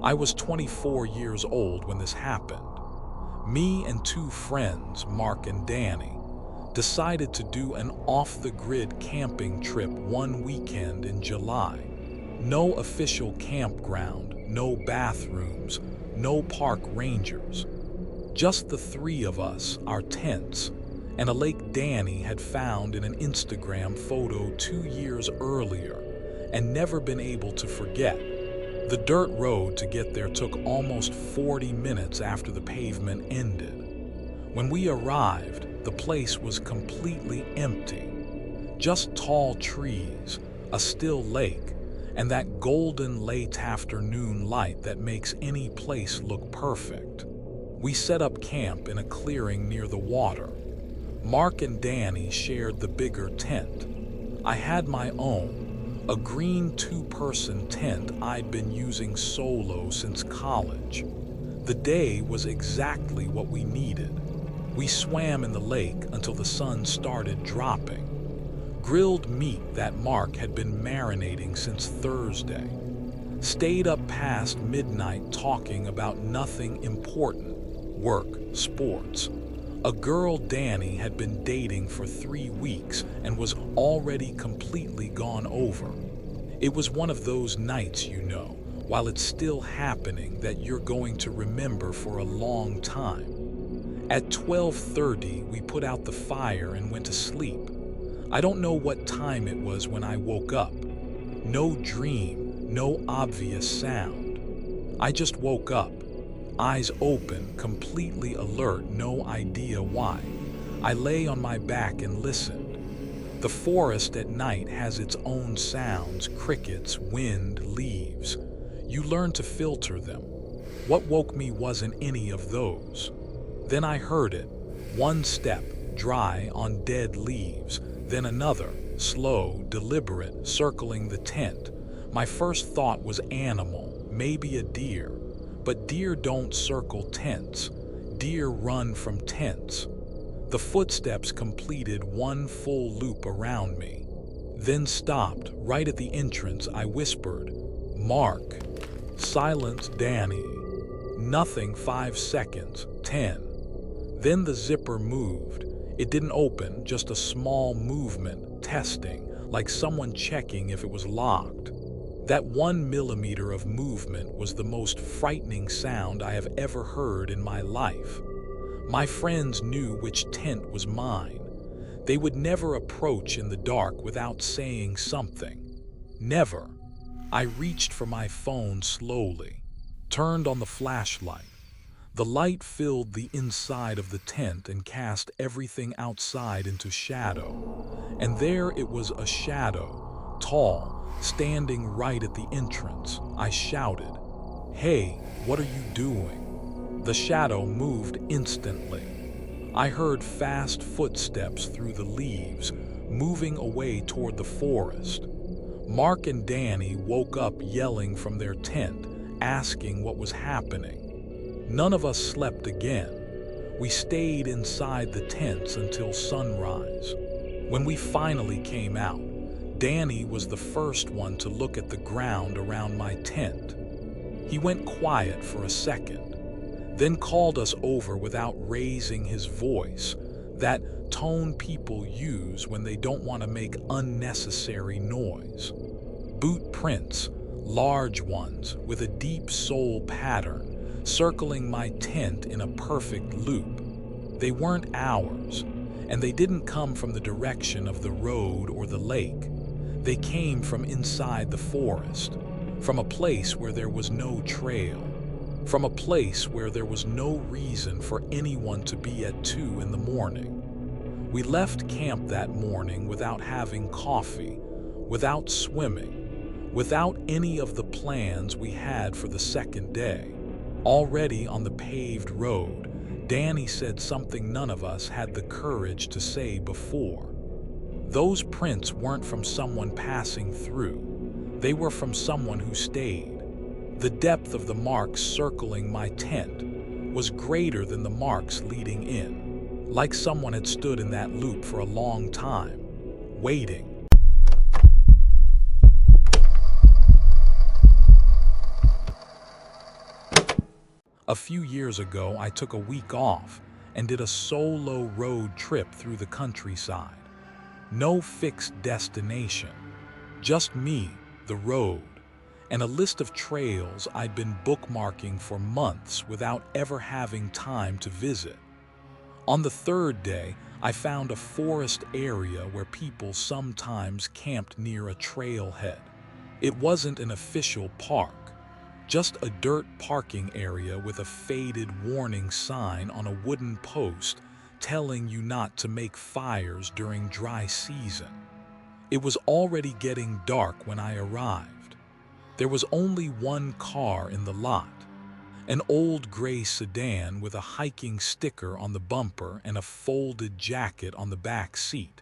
I was 24 years old when this happened. Me and two friends, Mark and Danny, decided to do an off-the-grid camping trip one weekend in July. No official campground, no bathrooms, no park rangers. Just the three of us, our tents, and a lake Danny had found in an Instagram photo 2 years earlier and never been able to forget. The dirt road to get there took almost 40 minutes after the pavement ended. When we arrived, the place was completely empty. Just tall trees, a still lake, and that golden late afternoon light that makes any place look perfect. We set up camp in a clearing near the water. Mark and Danny shared the bigger tent. I had my own, a green two-person tent I'd been using solo since college. The day was exactly what we needed. We swam in the lake until the sun started dropping. Grilled meat that Mark had been marinating since Thursday. Stayed up past midnight talking about nothing important, work, sports. A girl Danny had been dating for 3 weeks and was already completely gone over. It was one of those nights, while it's still happening, that you're going to remember for a long time. At 12:30, we put out the fire and went to sleep. I don't know what time it was when I woke up. No dream, no obvious sound. I just woke up, eyes open, completely alert, no idea why. I lay on my back and listened. The forest at night has its own sounds, crickets, wind, leaves. You learn to filter them. What woke me wasn't any of those. Then I heard it. One step, dry on dead leaves. Then another, slow, deliberate, circling the tent. My first thought was animal, maybe a deer. But deer don't circle tents. Deer run from tents. The footsteps completed one full loop around me, then stopped right at the entrance. I whispered, "Mark." Silence, Danny. Nothing. 5 seconds, 10. Then the zipper moved. It didn't open, just a small movement, testing, like someone checking if it was locked. That 1 millimeter of movement was the most frightening sound I have ever heard in my life. My friends knew which tent was mine. They would never approach in the dark without saying something. Never. I reached for my phone slowly, turned on the flashlight. The light filled the inside of the tent and cast everything outside into shadow. And there it was, a shadow, tall, standing right at the entrance. I shouted, "Hey, what are you doing?" The shadow moved instantly. I heard fast footsteps through the leaves, moving away toward the forest. Mark and Danny woke up yelling from their tent, asking what was happening. None of us slept again. We stayed inside the tents until sunrise. When we finally came out, Danny was the first one to look at the ground around my tent. He went quiet for a second, then called us over without raising his voice, that tone people use when they don't want to make unnecessary noise. Boot prints, large ones with a deep sole pattern, circling my tent in a perfect loop. They weren't ours, and they didn't come from the direction of the road or the lake. They came from inside the forest, from a place where there was no trail, from a place where there was no reason for anyone to be at 2 in the morning. We left camp that morning without having coffee, without swimming, without any of the plans we had for the second day. Already on the paved road, Danny said something none of us had the courage to say before. Those prints weren't from someone passing through. They were from someone who stayed. The depth of the marks circling my tent was greater than the marks leading in, like someone had stood in that loop for a long time, waiting. A few years ago, I took a week off and did a solo road trip through the countryside. No fixed destination, just me, the road, and a list of trails I'd been bookmarking for months without ever having time to visit. On the third day, I found a forest area where people sometimes camped near a trailhead. It wasn't an official park, just a dirt parking area with a faded warning sign on a wooden post telling you not to make fires during dry season. It was already getting dark when I arrived. There was only one car in the lot, an old gray sedan with a hiking sticker on the bumper and a folded jacket on the back seat.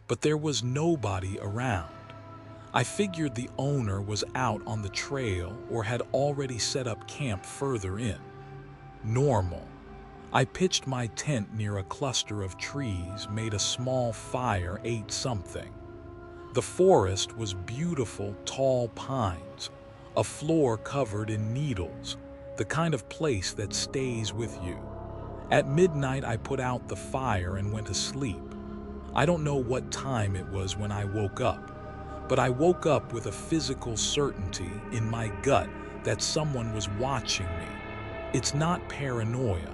But there was nobody around. I figured the owner was out on the trail or had already set up camp further in. Normal. I pitched my tent near a cluster of trees, made a small fire, ate something. The forest was beautiful, tall pines, a floor covered in needles, the kind of place that stays with you. At midnight, I put out the fire and went to sleep. I don't know what time it was when I woke up, but I woke up with a physical certainty in my gut that someone was watching me. It's not paranoia.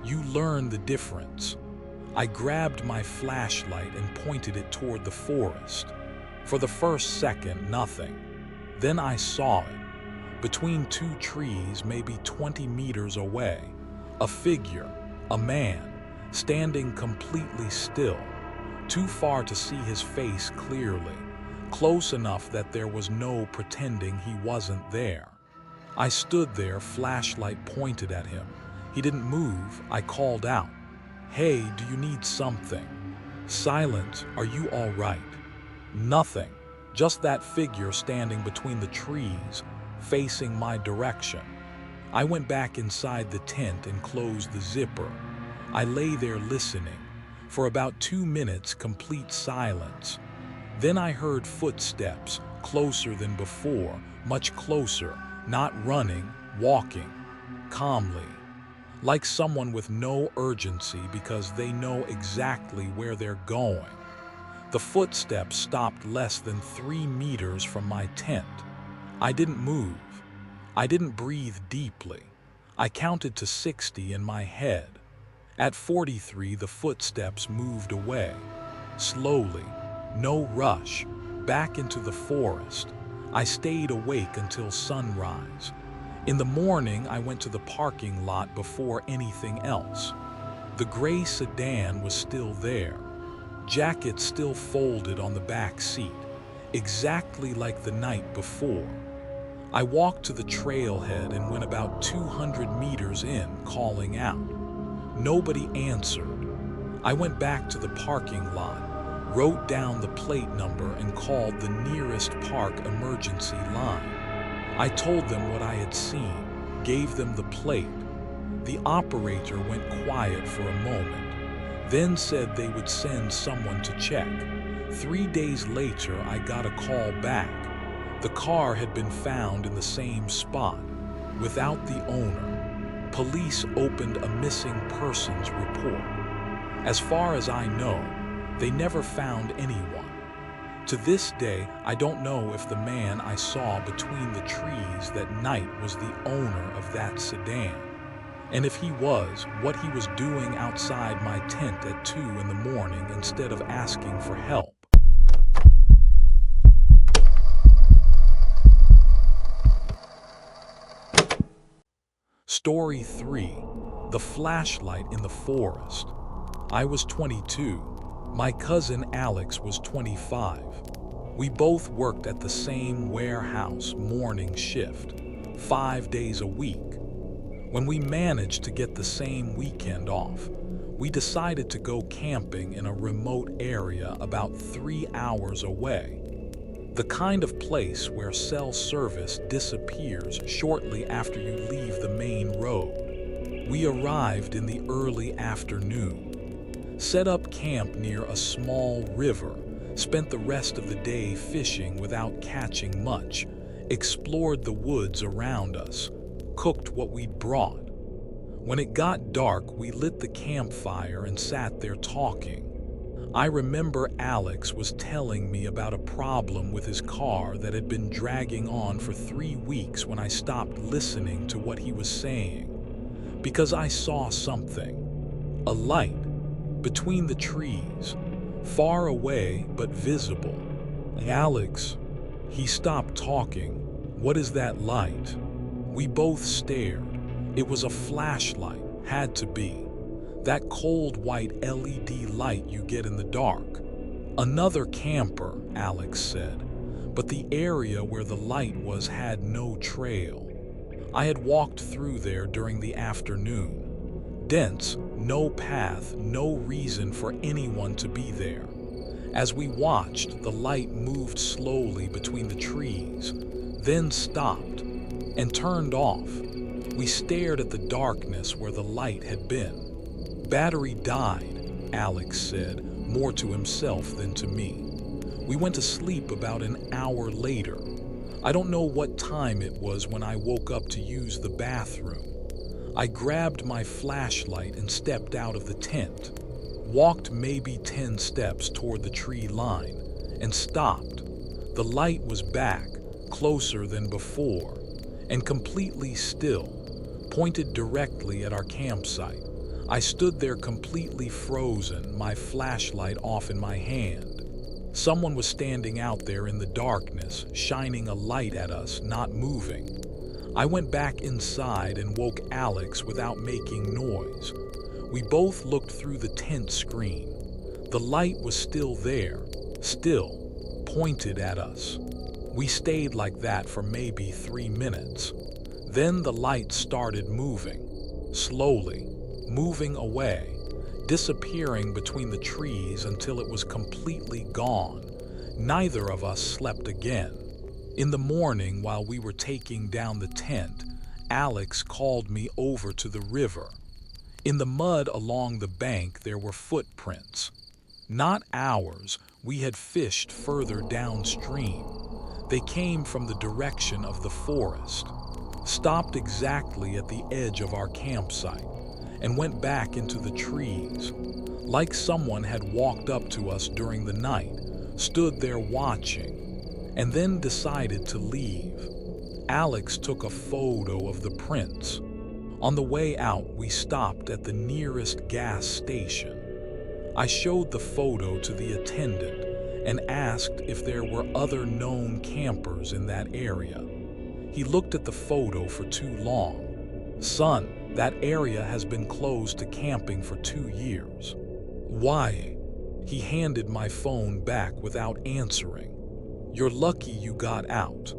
You learn the difference. I grabbed my flashlight and pointed it toward the forest. For the first second, nothing. Then I saw it. Between two trees, maybe 20 meters away, a figure, a man, standing completely still, too far to see his face clearly, close enough that there was no pretending he wasn't there. I stood there, flashlight pointed at him. He didn't move. I called out, "Hey, do you need something?" Silence. "Are you all right?" Nothing. Just that figure standing between the trees, facing my direction. I went back inside the tent and closed the zipper. I lay there listening. For about 2 minutes, complete silence. Then I heard footsteps, closer than before, much closer, not running, walking, calmly. Like someone with no urgency because they know exactly where they're going. The footsteps stopped less than 3 meters from my tent. I didn't move. I didn't breathe deeply. I counted to 60 in my head. At 43, the footsteps moved away. Slowly, no rush, back into the forest. I stayed awake until sunrise. In the morning, I went to the parking lot before anything else. The gray sedan was still there. Jacket still folded on the back seat, exactly like the night before. I walked to the trailhead and went about 200 meters in, calling out. Nobody answered. I went back to the parking lot, wrote down the plate number and called the nearest park emergency line. I told them what I had seen, gave them the plate. The operator went quiet for a moment, then said they would send someone to check. 3 days later, I got a call back. The car had been found in the same spot, without the owner. Police opened a missing persons report. As far as I know, they never found anyone. To this day, I don't know if the man I saw between the trees that night was the owner of that sedan. And if he was, what he was doing outside my tent at 2 in the morning instead of asking for help. Story 3. The flashlight in the forest. I was 22. My cousin Alex was 25. We both worked at the same warehouse morning shift, 5 days a week. When we managed to get the same weekend off, we decided to go camping in a remote area about 3 hours away. The kind of place where cell service disappears shortly after you leave the main road. We arrived in the early afternoon, set up camp near a small river, spent the rest of the day fishing without catching much, explored the woods around us, cooked what we'd brought. When it got dark, we lit the campfire and sat there talking. I remember Alex was telling me about a problem with his car that had been dragging on for 3 weeks when I stopped listening to what he was saying. Because I saw something. A light between the trees, far away but visible. Alex, he stopped talking. What is that light? We both stared. It was a flashlight, had to be. That cold white LED light you get in the dark. Another camper, Alex said, but the area where the light was had no trail. I had walked through there during the afternoon. Dense, no path, no reason for anyone to be there. As we watched, the light moved slowly between the trees, then stopped and turned off. We stared at the darkness where the light had been. Battery died, Alex said, more to himself than to me. We went to sleep about an hour later. I don't know what time it was when I woke up to use the bathroom. I grabbed my flashlight and stepped out of the tent, walked maybe 10 steps toward the tree line, and stopped. The light was back, closer than before, and completely still, pointed directly at our campsite. I stood there completely frozen, my flashlight off in my hand. Someone was standing out there in the darkness, shining a light at us, not moving. I went back inside and woke Alex without making noise. We both looked through the tent screen. The light was still there, still, pointed at us. We stayed like that for maybe 3 minutes. Then the light started moving, slowly, moving away, disappearing between the trees until it was completely gone. Neither of us slept again. In the morning, while we were taking down the tent, Alex called me over to the river. In the mud along the bank, there were footprints. Not ours, we had fished further downstream. They came from the direction of the forest, stopped exactly at the edge of our campsite, and went back into the trees. Like someone had walked up to us during the night, stood there watching, and then decided to leave. Alex took a photo of the prints. On the way out, we stopped at the nearest gas station. I showed the photo to the attendant and asked if there were other known campers in that area. He looked at the photo for too long. "Son, that area has been closed to camping for 2 years. Why?" He handed my phone back without answering. "You're lucky you got out."